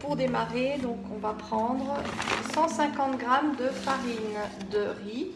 pour démarrer, donc on va prendre 150 g de farine de riz.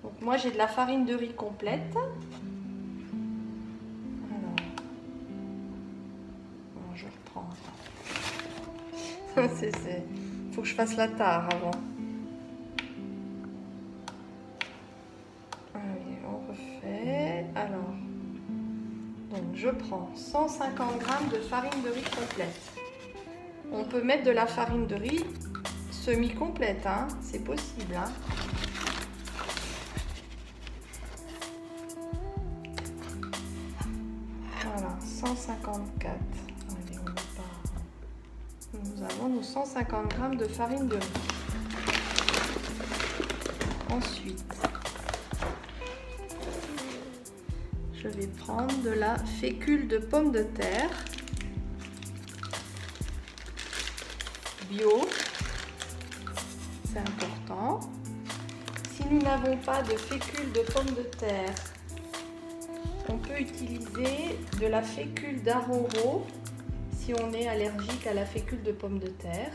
Donc moi j'ai de la farine de riz complète. Alors, je reprends. Faut que je fasse la tare avant. Allez, on refait. Alors, donc je prends 150 g de farine de riz complète. On peut mettre de la farine de riz semi-complète, hein, c'est possible. Hein. Voilà, 154. Allez, on met pas. Nous avons nos 150 g de farine de riz. Ensuite, je vais prendre de la fécule de pommes de terre bio, c'est important. Si nous n'avons pas de fécule de pommes de terre, on peut utiliser de la fécule d'arroro si on est allergique à la fécule de pommes de terre.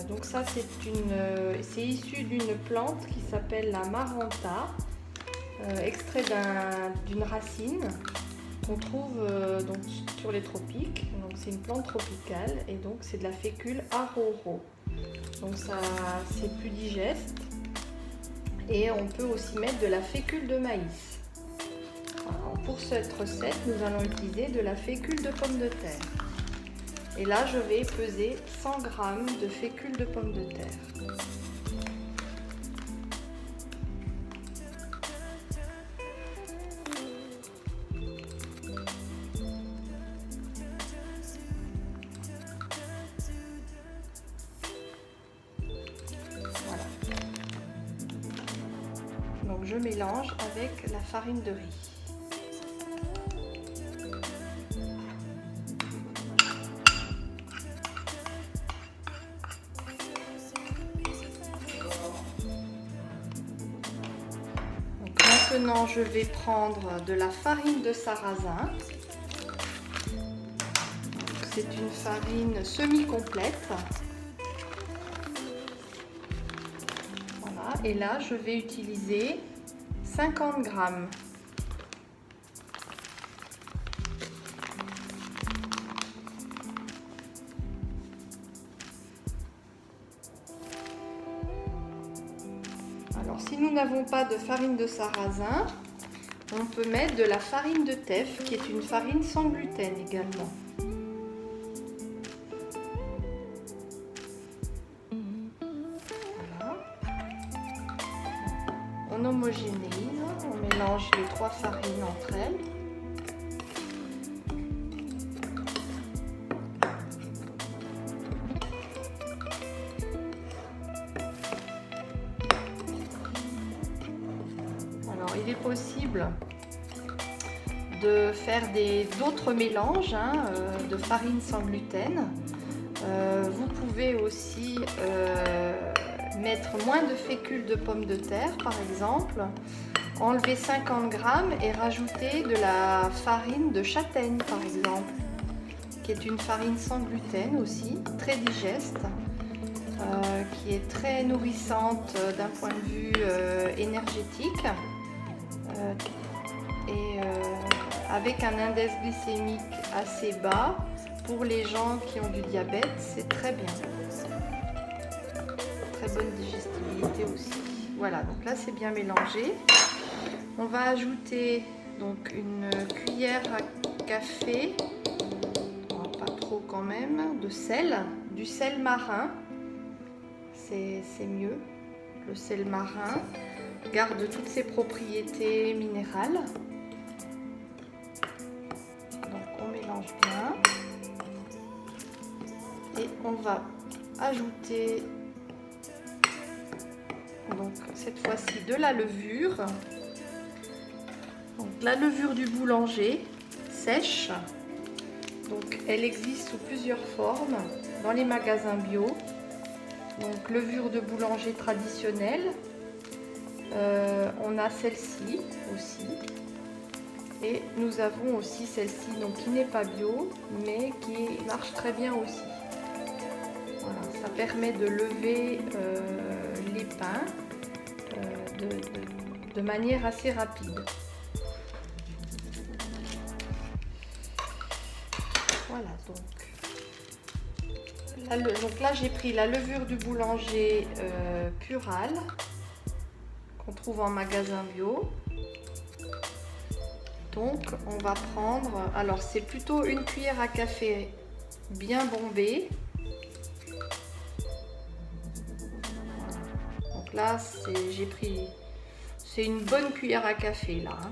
Donc ça c'est issu d'une plante qui s'appelle la maranta, extrait d'une racine qu'on trouve donc sur les tropiques. Donc c'est une plante tropicale et donc c'est de la fécule arroro. Donc ça c'est plus digeste. Et on peut aussi mettre de la fécule de maïs. Alors, pour cette recette, nous allons utiliser de la fécule de pommes de terre. Et là, je vais peser 100 g de fécule de pommes de terre. Voilà. Donc je mélange avec la farine de riz. Maintenant, je vais prendre de la farine de sarrasin. C'est une farine semi-complète. Voilà. Et là, je vais utiliser 50 g. Alors, si nous n'avons pas de farine de sarrasin, on peut mettre de la farine de teff, qui est une farine sans gluten également. Voilà. On homogénéise, on mélange les trois farines entre elles. Alors, il est possible de faire d'autres mélanges de farine sans gluten. Vous pouvez aussi mettre moins de fécule de pommes de terre, par exemple, enlever 50 g et rajouter de la farine de châtaigne, par exemple, qui est une farine sans gluten aussi, très digeste. Qui est très nourrissante d'un point de vue énergétique et avec un index glycémique assez bas. Pour les gens qui ont du diabète, c'est très bien. Très bonne digestibilité aussi. Voilà, donc là c'est bien mélangé. On va ajouter donc une cuillère à café, pas trop quand même, de sel, du sel marin. C'est mieux. Le sel marin garde toutes ses propriétés minérales. Donc on mélange bien. Et on va ajouter donc cette fois-ci de la levure. Donc la levure du boulanger sèche. Donc elle existe sous plusieurs formes dans les magasins bio. Donc levure de boulanger traditionnelle, on a celle-ci aussi. Et nous avons aussi celle-ci, donc qui n'est pas bio, mais qui marche très bien aussi. Voilà, ça permet de lever les pains de manière assez rapide. Voilà, donc là j'ai pris la levure du boulanger Pural qu'on trouve en magasin bio. Donc on va prendre, alors c'est plutôt une cuillère à café bien bombée. Donc là j'ai pris, c'est une bonne cuillère à café là. Hein.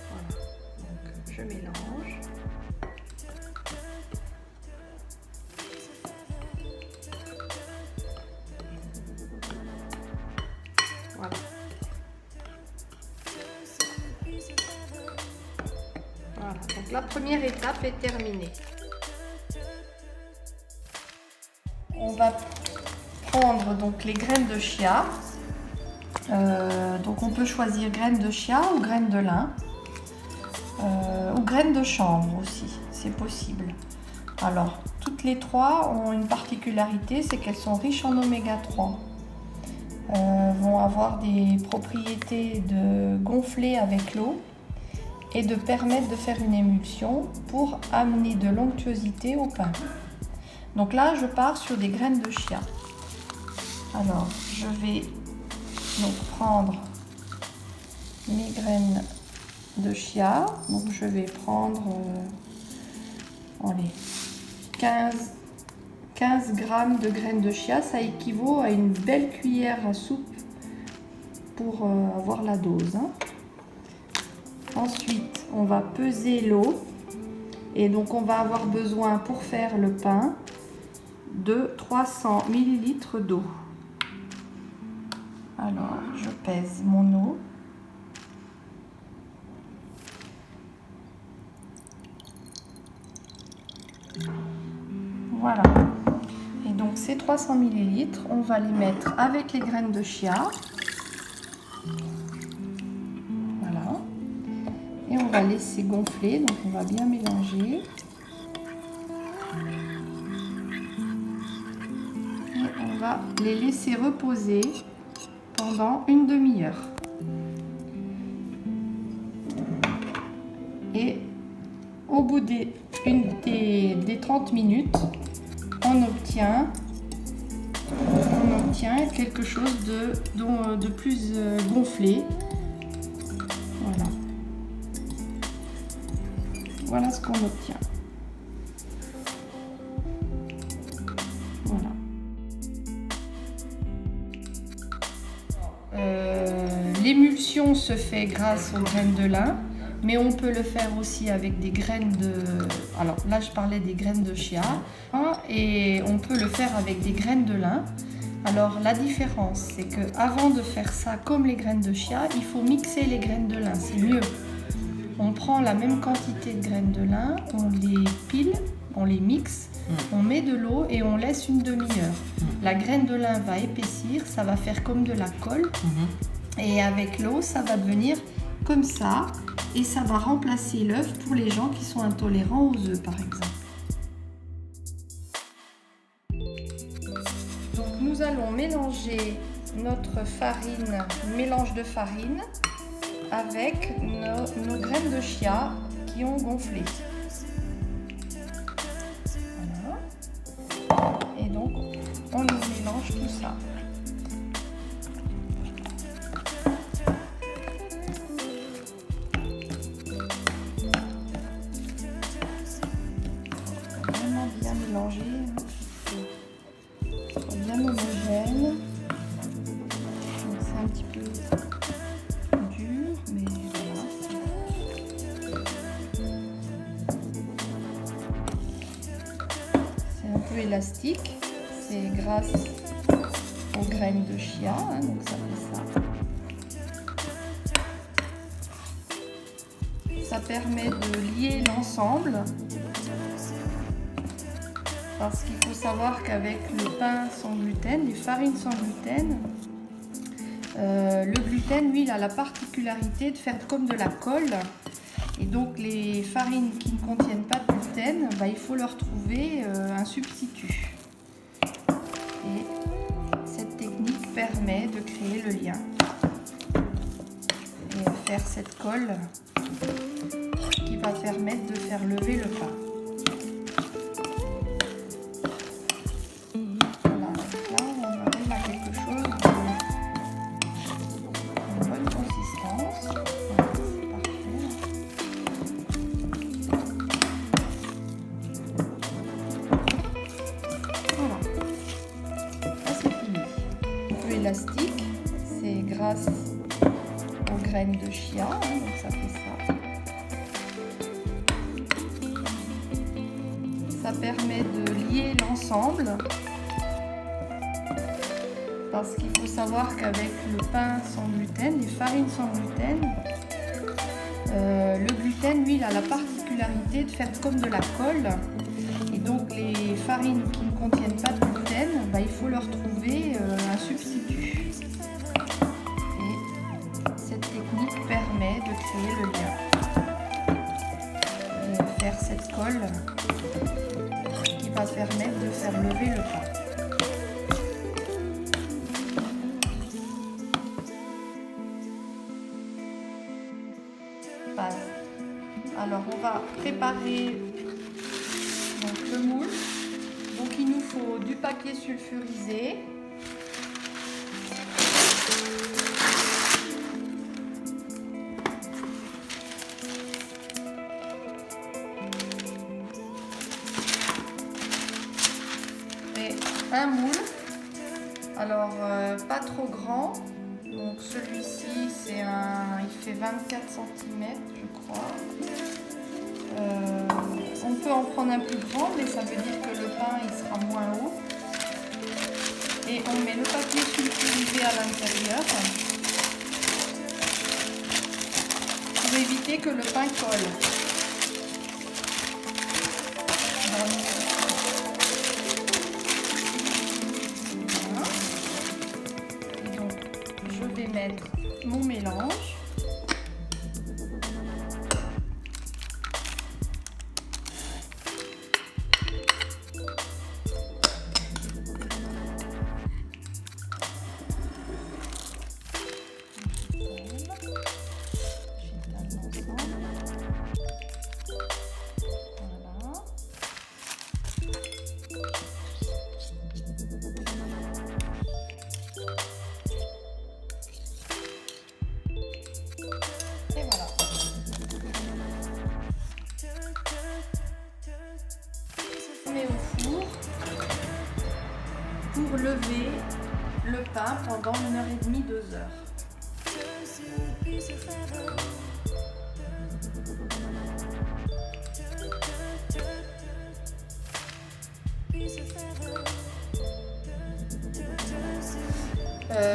Voilà, donc je mélange. Voilà. Voilà, donc la première étape est terminée. On va prendre donc les graines de chia. Donc on peut choisir graines de chia ou graines de lin ou graines de chanvre aussi, c'est possible. Alors toutes les trois ont une particularité, c'est qu'elles sont riches en oméga 3. Vont avoir des propriétés de gonfler avec l'eau et de permettre de faire une émulsion pour amener de l'onctuosité au pain. Donc là, je pars sur des graines de chia. Alors, je vais donc prendre mes graines de chia. Donc, je vais prendre 15 grammes de graines de chia, ça équivaut à une belle cuillère à soupe pour avoir la dose. Hein. Ensuite, on va peser l'eau et donc on va avoir besoin pour faire le pain de 300 ml d'eau. Alors, je pèse mon eau. Voilà. Et donc ces 300 ml, on va les mettre avec les graines de chia. Voilà. Et on va laisser gonfler, donc on va bien mélanger. Et on va les laisser reposer pendant une demi-heure. Et au bout des 30 minutes, on obtient quelque chose de plus gonflé. Voilà. Voilà ce qu'on obtient. Voilà. L'émulsion se fait grâce aux graines de lin, mais on peut le faire aussi avec des graines de... Alors là, je parlais des graines de chia, hein, et on peut le faire avec des graines de lin. Alors la différence, c'est que avant de faire ça comme les graines de chia, il faut mixer les graines de lin, c'est mieux. On prend la même quantité de graines de lin, on les pile, on les mixe, on met de l'eau et on laisse une demi-heure. La graine de lin va épaissir, ça va faire comme de la colle, et avec l'eau, ça va devenir comme ça, et ça va remplacer l'œuf pour les gens qui sont intolérants aux œufs, par exemple. Donc nous allons mélanger notre farine, mélange de farine, avec nos graines de chia qui ont gonflé. Voilà. Et donc on mélange tout ça. Vraiment bien mélanger, bien homogène. C'est un petit peu dur, mais voilà. C'est un peu élastique, c'est grâce aux graines de chia, hein, donc ça fait ça. Ça permet de lier l'ensemble, parce qu'il faut savoir qu'avec le pain sans gluten, les farines sans gluten, le gluten, lui, il a la particularité de faire comme de la colle Et donc les farines qui ne contiennent pas de gluten, il faut leur trouver un substitut. Et cette technique permet de créer le lien et faire cette colle qui va permettre de faire lever le pain. Voilà, là on arrive à quelque chose de bonne consistance. Voilà, c'est parfait. Voilà, là c'est fini. Le élastique, c'est grâce aux graines de chia, donc ça fait ça. Ça permet de lier l'ensemble, parce qu'il faut savoir qu'avec le pain sans gluten, les farines sans gluten, le gluten, lui, il a la particularité de faire comme de la colle. Et donc les farines qui ne contiennent pas de gluten, il faut leur trouver un substitut. Et cette technique permet de créer le lien et de faire cette colle qui va permettre de faire lever le pain. Alors on va préparer donc, le moule. Donc il nous faut du papier sulfurisé, et un moule, alors pas trop grand, donc celui-ci c'est il fait 24 cm je crois. On peut en prendre un plus grand, mais ça veut dire que le pain il sera moins haut. Et on met le papier sulfurisé à l'intérieur pour éviter que le pain colle. Voilà. Et donc je vais mettre mon mélange. Et voilà. On met au four pour lever le pain pendant 1h30, 2 heures.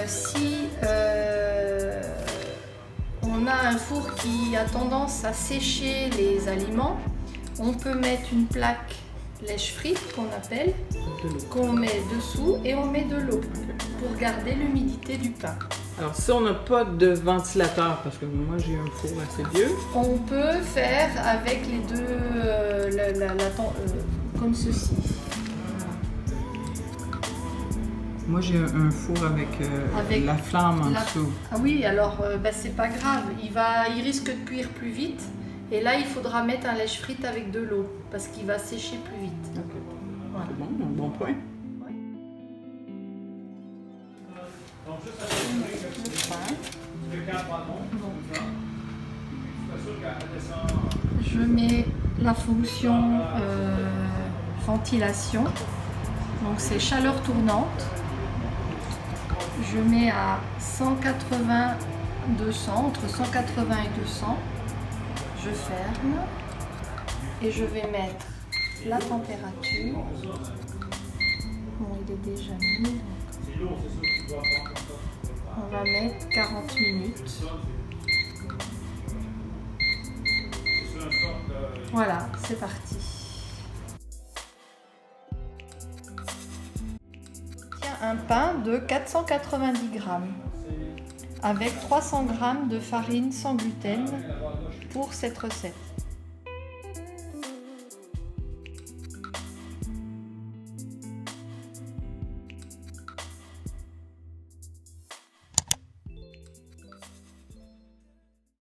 Si on a un four qui a tendance à sécher les aliments, on peut mettre une plaque lèche-frite qu'on appelle, qu'on met dessous et on met de l'eau pour garder l'humidité du pain. Alors si on n'a pas de ventilateur, parce que moi j'ai un four assez vieux, on peut faire avec les deux, comme ceci. moi j'ai un four avec la flamme en dessous. Ah oui, alors c'est pas grave, il risque de cuire plus vite. Et là, il faudra mettre un lèche-frite avec de l'eau parce qu'il va sécher plus vite. Okay. Voilà. C'est bon, un bon point. Ouais. Je mets la fonction ventilation, donc c'est chaleur tournante. Je mets à 180, 200, entre 180 et 200. Je ferme et je vais mettre la température. Bon, il est déjà mis. On va mettre 40 minutes. Voilà, c'est parti. Un pain de 490 grammes. avec 300 g de farine sans gluten pour cette recette.